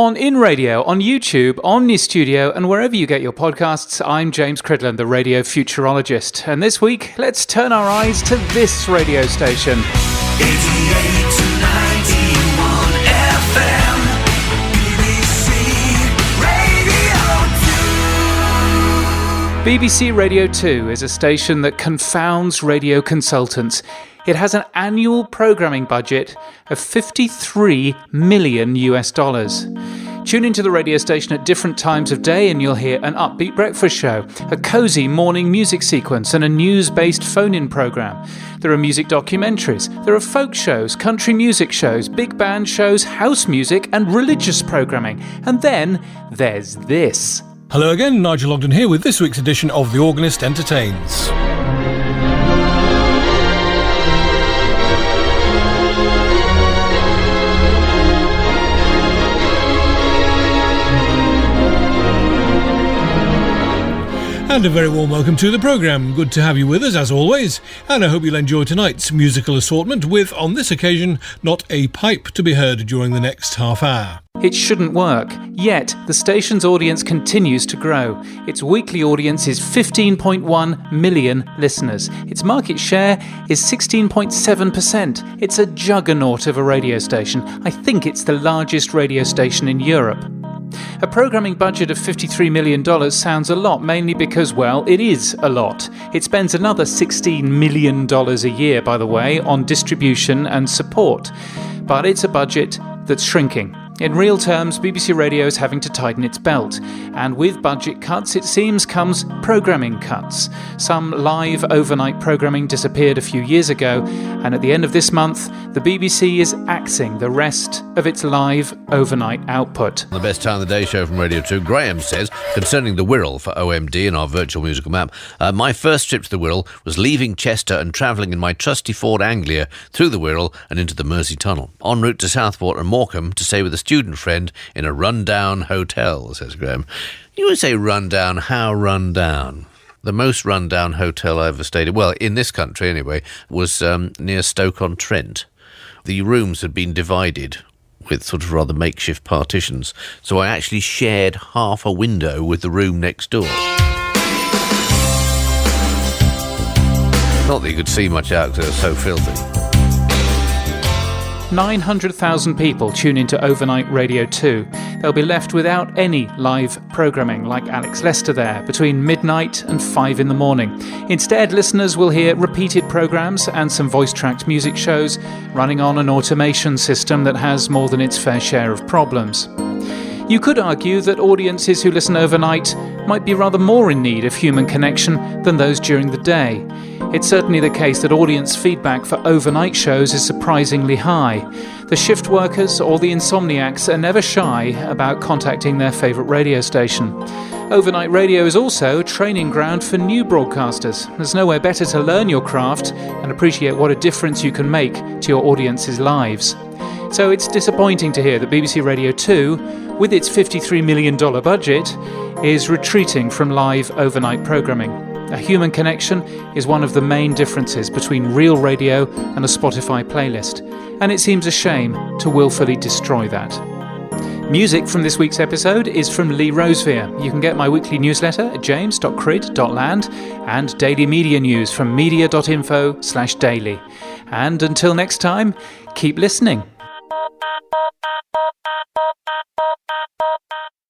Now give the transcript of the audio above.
On In Radio, on YouTube, Omni Studio, and wherever you get your podcasts, I'm James Cridland, the radio futurologist. And this week, let's turn our eyes to this radio station. 88 to 91 FM, BBC Radio 2. BBC Radio 2 is a station that confounds radio consultants. It has an annual programming budget of $53 million. Tune into the radio station at different times of day and you'll hear an upbeat breakfast show, a cosy morning music sequence and a news-based phone-in programme. There are music documentaries, there are folk shows, country music shows, big band shows, house music and religious programming. And then there's this. Hello again, Nigel Ogden here with this week's edition of The Organist Entertains. And a very warm welcome to the programme. Good to have you with us as always, and I hope you'll enjoy tonight's musical assortment with, on this occasion, not a pipe to be heard during the next half hour. It shouldn't work, yet the station's audience continues to grow. Its weekly audience is 15.1 million listeners. Its market share is 16.7%. It's a juggernaut of a radio station. I think it's the largest radio station in Europe. A programming budget of $53 million sounds a lot, mainly because, well, it is a lot. It spends another $16 million a year, by the way, on distribution and support. But it's a budget that's shrinking. In real terms, BBC Radio is having to tighten its belt. And with budget cuts, it seems, comes programming cuts. Some live overnight programming disappeared a few years ago, and at the end of this month, the BBC is axing the rest of its live overnight output. The best time of the day show from Radio 2, Graham says, concerning the Wirral for OMD in our virtual musical map, my first trip to the Wirral was leaving Chester and travelling in my trusty Ford Anglia through the Wirral and into the Mersey Tunnel, en route to Southport and Morecambe to stay with a student friend in a run-down hotel, says Graham. You would say run-down, how run-down? The most run-down hotel I ever stayed in, well, in this country anyway, was near Stoke-on-Trent. The rooms had been divided with sort of rather makeshift partitions, so I actually shared half a window with the room next door. Not that you could see much out because it was so filthy. 900,000 people tune into overnight Radio 2. They'll be left without any live programming like Alex Lester there between midnight and 5 in the morning. Instead, listeners will hear repeated programmes and some voice-tracked music shows running on an automation system that has more than its fair share of problems. You could argue that audiences who listen overnight might be rather more in need of human connection than those during the day. It's certainly the case that audience feedback for overnight shows is surprisingly high. The shift workers or the insomniacs are never shy about contacting their favourite radio station. Overnight radio is also a training ground for new broadcasters. There's nowhere better to learn your craft and appreciate what a difference you can make to your audience's lives. So it's disappointing to hear that BBC Radio 2, with its $53 million budget, is retreating from live overnight programming. A human connection is one of the main differences between real radio and a Spotify playlist, and it seems a shame to willfully destroy that. Music from this week's episode is from Lee Rosevere. You can get my weekly newsletter at james.crid.land and daily media news from media.info/daily. And until next time, keep listening.